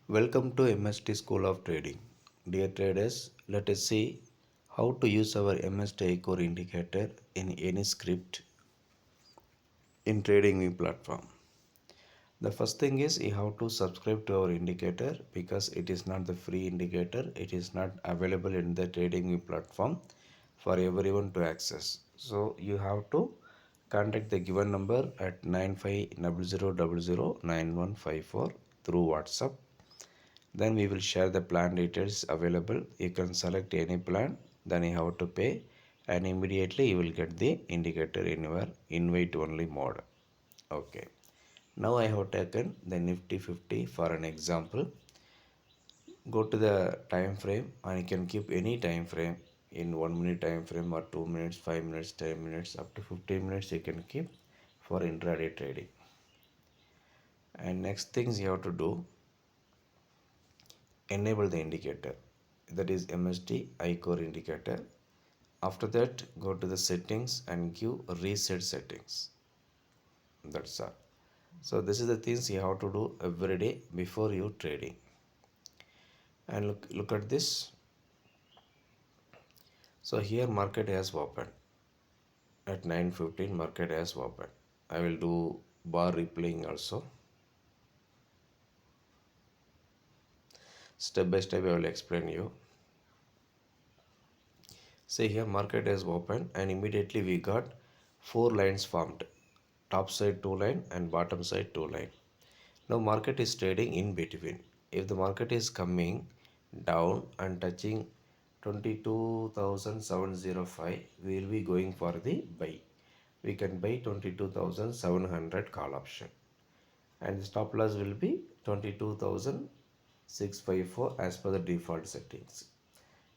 Welcome to MST School of Trading. Dear traders, let us see how to use our MST iCore indicator in any script in TradingView platform. The first thing is you have to subscribe to our indicator because it is not the free indicator. It is not available in the TradingView platform for everyone to access. So you have to contact the given number at 9500009154 through WhatsApp. Then we will share the plan details available. You can select any plan, then you have to pay, and immediately you will get the indicator in your invite only mode. Okay. Now I have taken the Nifty 50 for an example. Go to the time frame and you can keep any time frame in 1 minute time frame or 2 minutes, 5 minutes, 10 minutes, up to 15 minutes you can keep for intraday trading. And next things you have to do, enable the indicator, that is MST iCore indicator. After that, go to the settings and give reset settings. That's all. So this is the things you have to do every day before you trading. And look at this. So here market has opened at 9:15. Market has opened. I will do bar replaying also. Step by step I will explain you. See here market has opened and immediately we got four lines formed. Top side two line and bottom side two line. Now market is trading in between. If the market is coming down and touching 22,705, we will be going for the buy. We can buy 22,700 call option. And the stop loss will be 22,654 as per the default settings.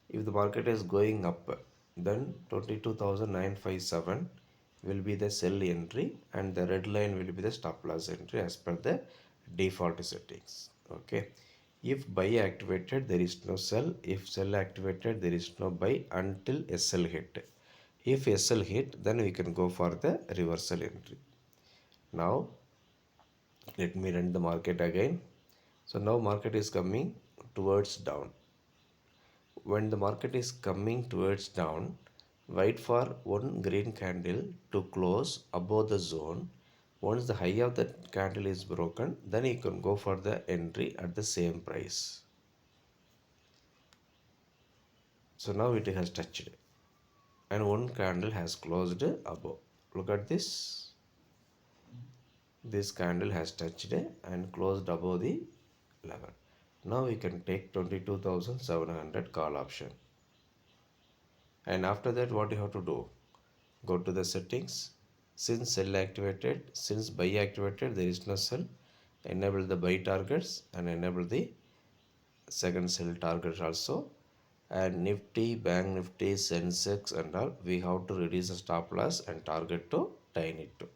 If the market is going up, then 22,957 will be the sell entry and the red line will be the stop loss entry as per the default settings. Okay. If buy activated, there is no sell. If sell activated, there is no buy until SL hit. If SL hit, then we can go for the reversal entry. Now, let me run the market again. So now market is coming towards down. When the market is coming towards down, wait for one green candle to close above the zone. Once the high of the candle is broken, then you can go for the entry at the same price. So now it has touched and one candle has closed above. Look at this. This candle has touched and closed above the level. Now we can take 22,700 call option. And after that, what you have to do? Go to the settings. Since sell activated, since buy activated, there is no sell. Enable the buy targets and enable the second sell target also. And Nifty, Bank Nifty, Sensex and all, we have to reduce the stop loss and target to tiny it to.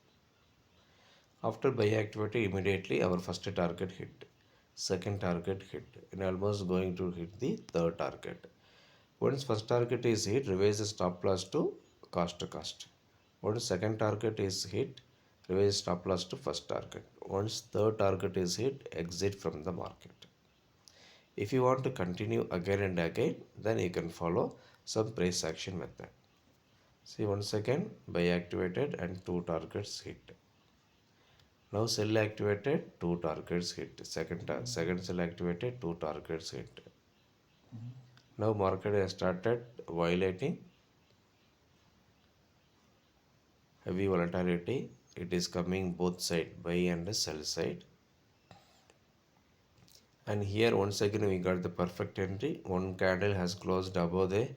After buy activity, immediately our first target hit, second target hit, and almost going to hit the third target. Once first target is hit, revise the stop loss to cost to cost. Once second target is hit, revise stop loss to first target. Once third target is hit, exit from the market. If you want to continue again and again, then you can follow some price action method. See once again, buy activated and two targets hit. Now sell activated, two targets hit. Second sell activated, two targets hit. Now market has started violating heavy volatility. It is coming both side, buy and sell side. And here once again we got the perfect entry. One candle has closed above the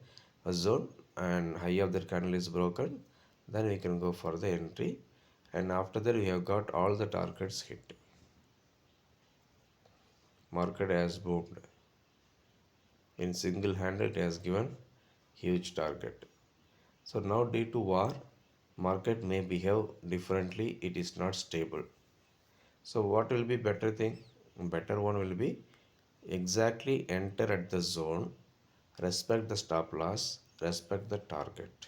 zone and high of that candle is broken. Then we can go for the entry. And after that we have got all the targets hit. Market has boomed. In single hand it has given huge target. So now due to war, market may behave differently. It is not stable. So what will be better thing? Better one will be exactly enter at the zone, respect the stop loss, respect the target.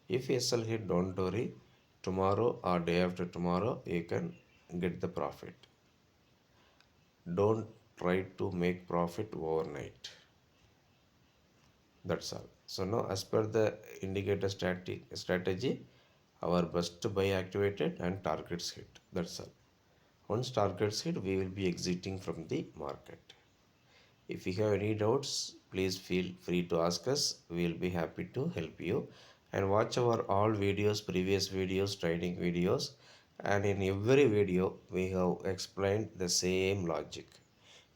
If SL hit, don't worry. Tomorrow or day after tomorrow, you can get the profit. Don't try to make profit overnight. That's all. So now as per the indicator strategy, our best buy activated and targets hit. That's all. Once targets hit, we will be exiting from the market. If you have any doubts, please feel free to ask us. We will be happy to help you. And watch our all videos, previous videos, training videos. And in every video, we have explained the same logic.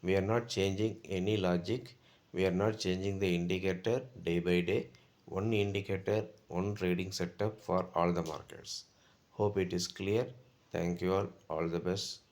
We are not changing any logic. We are not changing the indicator day by day. One indicator, one trading setup for all the markets. Hope it is clear. Thank you all. All the best.